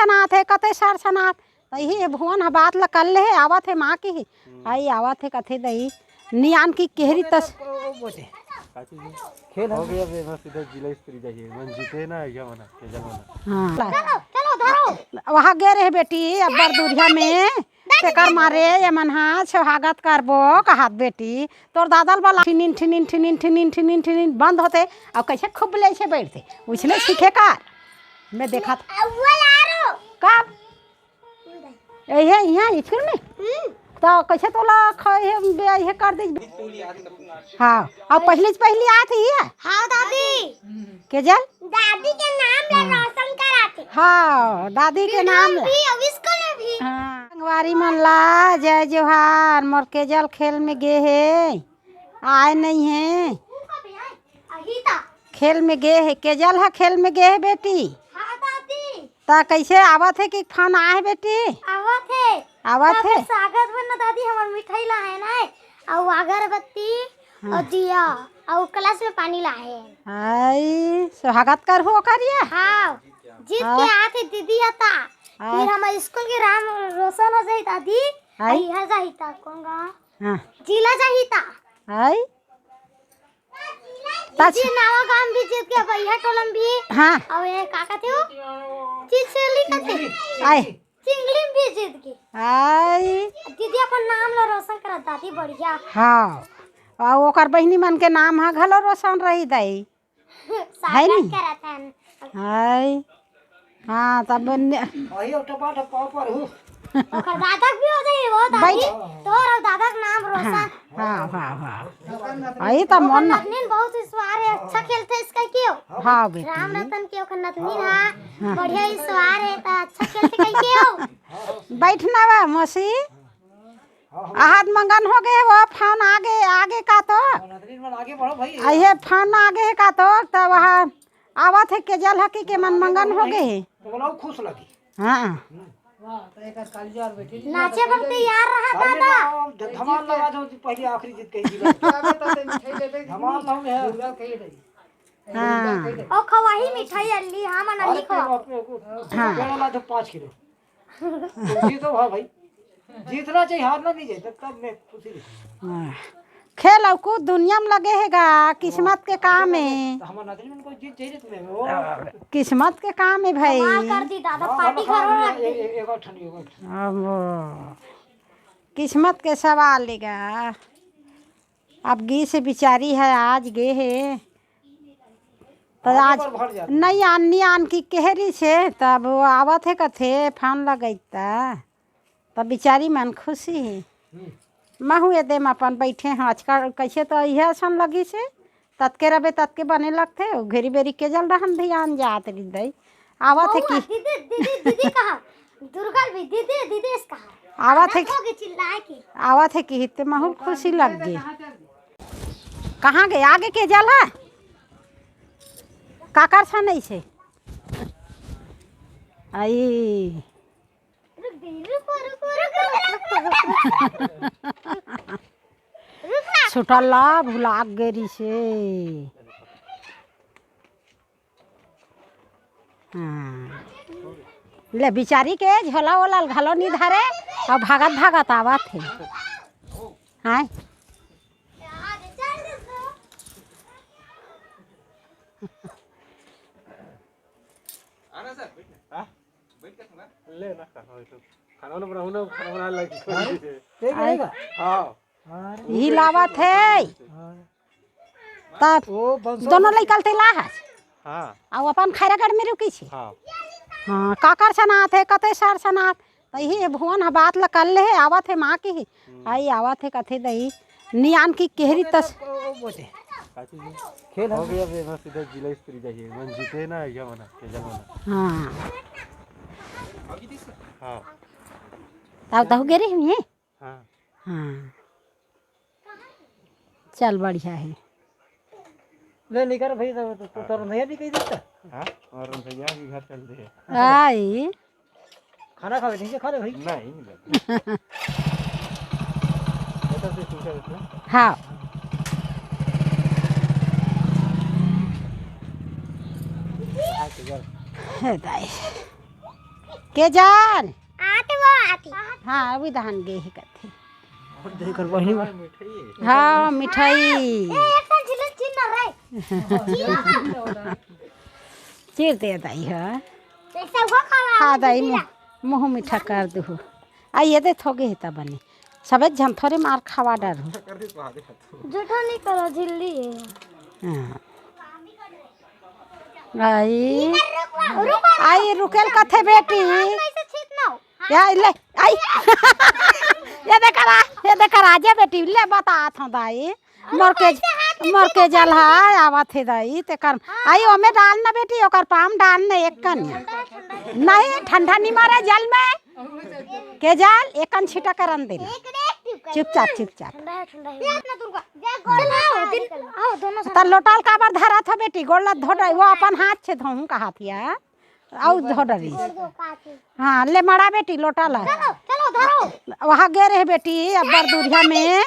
सनात है कते सार सनात तही भुवन ह बात ल कर ले आवत है माँ की आई आवत है कथे दही नियान की केहरी तस खेल हो गया बे सीधा जिला स्तरीय जाइए मन जीते ना या मना केजल मना हाँ चलो धरो वहाँ गे रहे बेटी अब्बर दूरिया में तेकर मारे ये मनहा सुहागत करबो कहत बेटी तोर दादल वाला ठिनिन ठिनिन ठिनिन ठिनिन ठिनिन ठिनिन बंद होते अब कैसे खूब ले से बैठते उसने सीखे कार मैं देखा कब यहाँ स्कूल में तो कैसे तोला ये कर दी हाँ और पहली आती है हाँ दादी केजल दादी के नाम ले रोशन कराते हाँ दादी के नाम भी अब स्कूल में भी हाँ संगवारी मन ला जय जोहार मोर केजल खेल में गे है आए नहीं है अहिता खेल में गे है केजल है खेल में गे है बेटी हाँ दादी ता कैसे आवत है कि फोन आए बेटी आवत है स्वागत बना दादी हमार मिठाई ला है ना और अगरबत्ती और दिया और क्लास में पानी लाए आई सुहागत कर हो करिए हाँ जीत के आते दीदी आता फिर हमारे स्कूल के नाम रोशन हो जाई दादी आई हर जाहिता कौन गा हाँ जिला जाहिता आई जी नावा गांव भी जीत के भैया टोलम भी हाँ और ये काका थे वो चिचली का थे आई चिंगली भी जीत गई आई दीदी अपन नाम ला रोशन करा दादी बढ़िया हाँ और ओकर बहनी मन के नाम है घलो रोशन रही दई है नी करा था हाय हाँ तब वही टपा टपा पर हूं ओकर दादा भी हो जाई वो दादी तोर और दादा का नाम रोशन हाँ हाँ हाँ आई तो मन नतनीन बहुत सवार है अच्छा खेलते इसका क्यों हाँ बेटी राम रतन के ओकर नतनीन हां बढ़िया सवार है तो अच्छा खेलते कई क्यों बैठना बा मौसी आहत मंगन हो गए वो फोन आगे का तो नतरीन मन आगे बढ़ो भाई आइए फोन आगे है का तो वहाँ आवत है केजल हकी के मन मंगन हो गए तो बोला खुश लगी हाँ नाचे पर तैयार रहा दादा धमाल लगा दो पहली आखिरी जीत कही धमाल नाम है हाँ ओ खवाही मिठाई अल्ली हां मन अल्ली को हां पेड़ा तो 5 किलो जीतो हां भाई जीतना चाहिए हारना नहीं चाहिए तब मैं खुशी खेल और कूद दुनिया में लगे हैगा किस्मत के काम है हमारा नजर में कोई जीत चाहिए तुम्हें किस्मत के काम है भाई कर दी दादा पार्टी करो एक और ठंडी अब किस्मत के सवाल लेगा अब गी से बिचारी है आज गे है तो आज नहीं आनी आन की केहरी से तब वो आवत है कथे फोन लगैता तब बिचारी मन खुशी है महू एकदम अपन बैठे हैं आजकल कैसे तो यह सन लगी से तत्के रबे तत्के बने लगते घेरी बेरी के जल रहन ध्यान जात हृदय आवत है कि दीदी दीदी दीदी कहा दुर्गा भी दीदी दीदी इसका आवत है चिल्लाए की आवत है कि हिते महू खुशी लग गई कहाँ गए आगे के जल है काकर सा नहीं से आई छुटला भुला गेरी से हाँ ले बिचारी के झोला वोला घलो नहीं धरे और भागत भागत आवत है हाँ ले ना खाना बना लगी हां ही लावत है तब दोनों निकलते लाहस हां और अपन खैरागढ़ में रुकी छी हां हाँ काकर सनात है कते सार सनात तही भुवन बात ल कर ले आवत है माँ की आई आवत है कथे दही नियान की केहरी तस खेल हो गया बे सीधा जिला स्तरीय जाइए मन जीते ना या मना केजल मना हाँ हां तब तो गे रही है हां हाँ चल बढ़िया है ले लेकर भाई तो तोर भैया भी कह देता हां और भैया के घर चलते हैं आई खाना खावे नहीं खा ले भाई नहीं बेटा से पूछा हाँ है दाई के जान आते वो आती हाँ अभी धान गे ही करते देखकर बहिनी हाँ मिठाई एक जिले चिन्ह रे चीर दे दाई है पैसा वो खा दाई मुँह मीठा कर दू आइए दे थोगे ही तब बनी सबे झन थोड़े मार खावा डरू झूठा नहीं करो झिल्ली है हाँ आई रुकेल कथे बेटी कैसे छीतना या ले आई ये देखा राजा बेटी ले बता था दाई मोर के जल है आवत है दाई ते कर आई ओमे डालना बेटी ओकर पाम डालना एक कन नहीं ठंडा नहीं मारे जल में के जाल एक कन छिटा करन दे चुपचाप ठंडा है इतना दूर का जा गोल आओ दोनों त लोटाल काबर धरा था बेटी गोला धोड़ा वो अपन हाथ से धोऊं का हाथिया आउ धोडरी दो काटे हाँ ले मड़ा बेटी लोटा ला चलो धरो वहाँ गे रहे बेटी अब्बर दूरिया में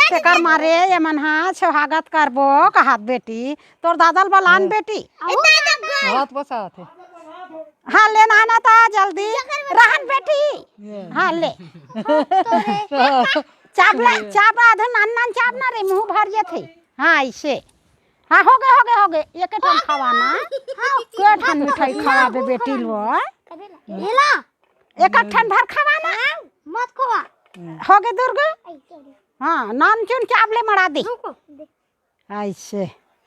तेकर मारे ये मन हाँ सुहागत करबो कहात बेटी तोर दादल बलान बेटी हाथ बसात है हाँ ले नाना था जल्दी रहन बेटी हाँ ले चावला आधन अन्ना चावना रे मुँह भर जेथे हाँ ऐसे हाँ हो गए एक ठन खवाना के ठन मिठाई खवाबे बेटी लो हेला एक ठन भर खवाना मत खोवा हो गए दुर्गा हाँ नाम चुन चावले मड़ा दे ऐसे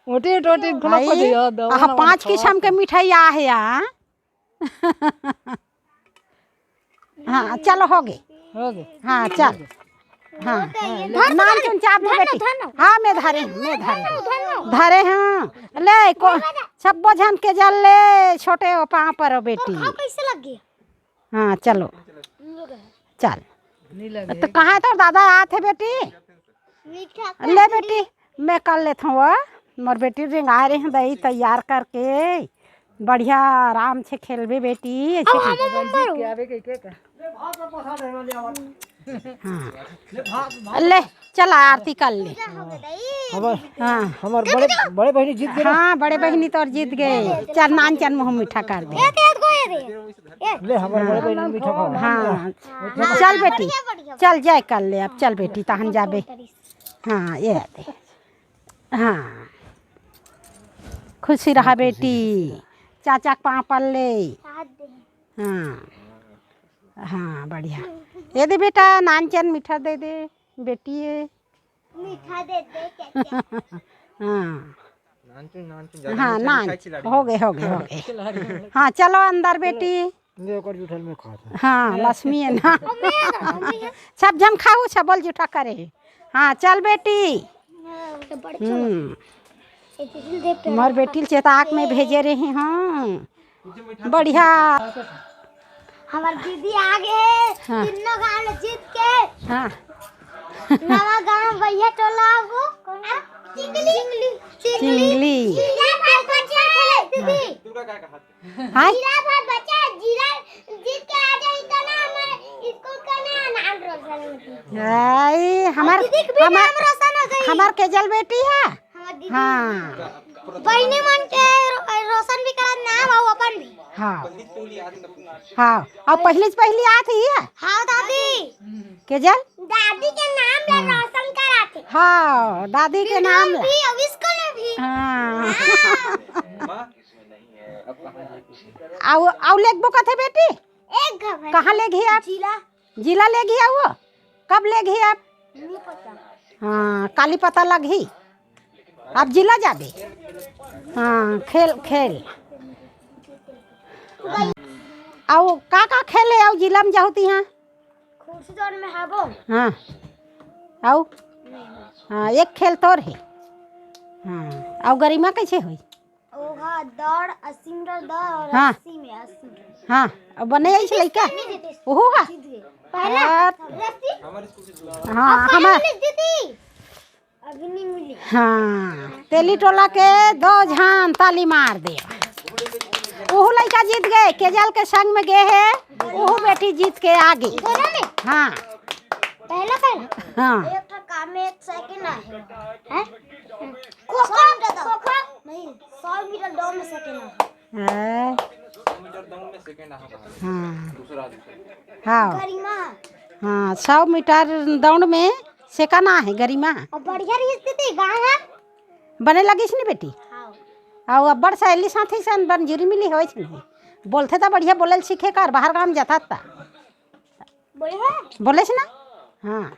ओटी टोटी खुला को दियो हाँ 5 किस्म के मिठाई आ है यहाँ हाँ चलो हो गए हाँ चल हाँ नाम चुन चाप दे बेटी हाँ मैं धरे हाँ ले को सब बोझन के जल ले छोटे पाँव पर बेटी कैसे लग गया हाँ चलो चल नहीं लगे तो कहाँ तो दादा आते बेटी मीठा ले बेटी मैं कर लेता हूँ मोर बेटी रिंग आ रहे हैं दही तैयार करके बढ़िया आराम से खेलबे बेटी ऐसे हाँ ले चला आरती कर ले हाँ हमार बड़े बहनी जीत गए हाँ बड़े बहनी तो जीत गए चल नान चल मुँह मीठा कर दे ले हमार बड़े बहनी मीठा खाओ हाँ चल बेटी चल जाए कर ले अब चल बेटी तहन जाबे हाँ ये दे हाँ खुशी रहा बेटी चाचा के पाँव पर ले हाँ हाँ बढ़िया ये दे बेटा नान चन मीठा दे दे बेटी ये मीठा दे दे हाँ हाँ नान हो गए हाँ चलो अंदर बेटी लेकर जुठल में खाता हाँ लक्ष्मी है ना सब जन खाऊ सबल जूठा करे हाँ चल बेटी मोर बेटी चेताक में भेजे रहे हाँ बढ़िया हमार दीदी आगे है हाँ। तीनों गांव जीत के हाँ नवा गांव भैया टोला वो कौन चिंगली चिंगली जीरा भात बचा है दीदी हाँ जीरा भात बचा है जीरा जीत के आ जाए तो ना हमारे स्कूल का नाम रोशन होती आई हमार दीदी के भी नाम रोशन हो जाए हमार केजल बेटी है हमार दीदी हाँ बहनी मन के रोशन भी करा नाम और अपन भी हाँ हाँ और पहली आती है हाँ दादी केजल दादी के नाम ले रोशन कराते हाँ दादी के नाम ले भी अब स्कूल में भी हाँ आओ लेग बुका थे बेटी एक घर कहाँ ले गई आप जिला ले गई वो कब ले गई आप नहीं पता हाँ काली पता लगी आप जिला जाबे हाँ खेल आओ का खेले आओ जिला में जाती हैं खुर्सी जोन में है वो हाँ आओ हाँ एक खेल तोर है हाँ आओ गरिमा कैसे हुई ओहा दौड़ 80 मीटर दौड़ और हाँ। 80 में 80 हाँ अब बने ऐसे लड़का ओहो हाँ पहला और- रस्सी हाँ हमार दीदी अभी नहीं मिली हाँ तेली टोला के 2 झान ताली मार दे ओहो लड़का जीत गए केजल के संग में गए है ओहो बेटी जीत के आगे दोनों में हाँ पहला हाँ एक था काम में 1 सेकंड है हैं खोखो नहीं 100 मीटर दौड़ में सेकंड है है। मीटर दौड़ में सेकंड हाफ हाँ दूसरा हाँ गरिमा हाँ 100 मीटर दौड़ में सेकना है गरिमा और बढ़िया स्थिति गाँव है बने लगिस नहीं बेटी हाँ और अब्बड़ सहेली साथी सन मंजूरी मिली हो बोलते तो बढ़िया बोले सीखे कर बाहर गाँव जाता था बोले ना हाँ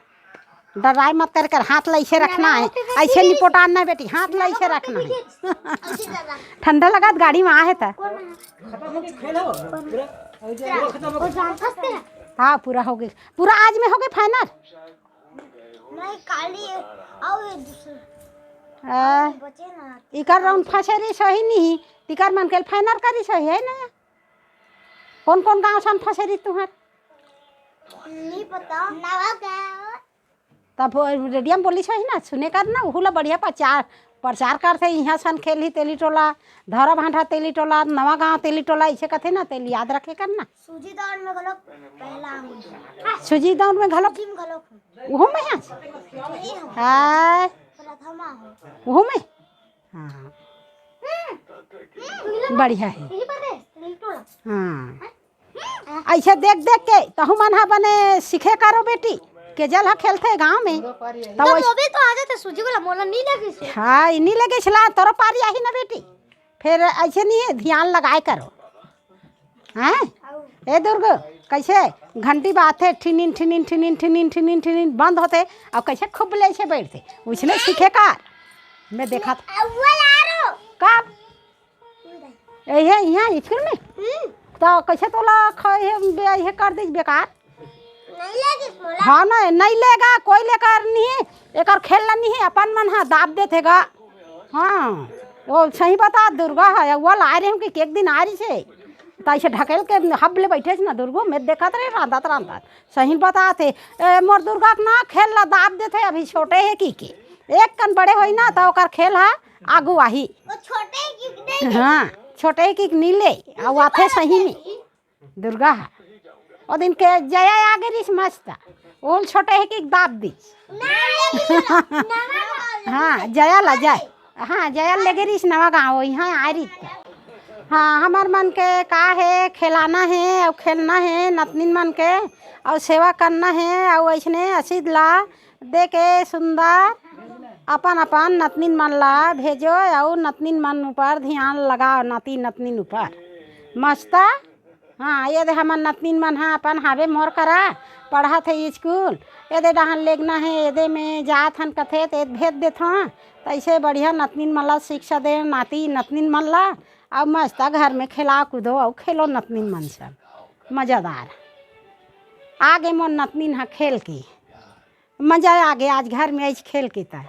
डराई मत कर कर हाथ लैसे रखना है ऐसे लिपोटाना है बेटी हाथ लैसे रखना है ठंडा लगा तो गाड़ी में आहे था खेल हो पूरा पूरा खत्म हो वो जान सकते हैं हाँ पूरा हो गया पूरा आज में हो गए फाइनल नहीं काली और ये दूसरा बचे ना इकर राउंड फंसेरी सही नहीं तिकर मन के फाइनल करी सही है ना कौन कौन गाँव सन फंसेरी तुम्हार नहीं पता नवा गाँव तब रेडियम बोली सही ना सुने कर ना उहुला बढ़िया प्रचार करते यहाँ सन खेली तेली टोला धरा भांठा तेली टोला नवा गाँव तेली टोला ऐसे कहते ना तेली याद रखे कर ना सूजी दौड़ में गलो पहला सूजी दौड़ में घलो जिम गलो वो में हाँ प्रथमा हो वो में हाँ बढ़िया है यही बात है नहीं टोला हाँ ऐसे देख देख के तहु मन हा बने सीखे करो बेटी के जल हा खेलते गाँव में तो वो भी तो आ जाते सूजी वाला मोला नहीं लगी से हाँ नहीं लगे छला तोरो पारी आई ना बेटी फिर ऐसे नहीं है ध्यान लगाए करो हैं ए दुर्ग कैसे घंटी बात है ठिनिन ठिनिन ठिनिन ठिनिन ठिनिन ठिनिन बंद होते और कैसे खूब ले से बैठते उसने सीखे कार मैं देखा था अव्वल आ रो कब ये यहाँ स्कूल में तो कैसे तोला ये कर दी बेकार नहीं लगी मोला हाँ नहीं लेगा कोई लेकर नहीं है एक खेलना नहीं है अपन मन हाँ दाब देतेगा हाँ वो सही बता दुर्गा है वो ला रहे हम कि एक दिन आ रही से तो ऐसे ढकेल के हब ले बैठे ना दुर्गो मैं देखा तो रांधत रांधत सही बताते मोर दुर्गा ना खेल ला दाब देते अभी छोटे है की के एक कन बड़े होई ना तो ओकर खेल है आगू आही वो छोटे किक नहीं हाँ छोटे की नीले और आते सही में दुर्गा है और दिन के जया आ गई मस्त ओल छोटे है कि दाब दी हाँ जया ला जाए हाँ जया ले गई नवा गाँव यहाँ आ रही हाँ हमार मन के का है खिलाना है और खेलना है नतनीन मन के और सेवा करना है और ऐसने असीद ला दे के सुंदर अपन अपन नतनीन मन ला भेजो और नतनीन मन ऊपर ध्यान लगाओ नाती नतनीन ऊपर मस्ता हाँ ये दे हमार नतनीन मन हाँ अपन हावे मोर करा पढ़ा थे स्कूल ये दे डहान लेगना है ये दे में जात हन कथे तो भेज देत हाँ तो ऐसे बढ़िया नतनीन मन ला शिक्षा दे नाती नतनीन मन ला और मस्ता घर में खिला कूदो और खेलो नतनीन मन सब मज़ेदार आगे मोर नतनीन हाँ खेल की मज़ा आ गया आज घर में ऐसे खेल की था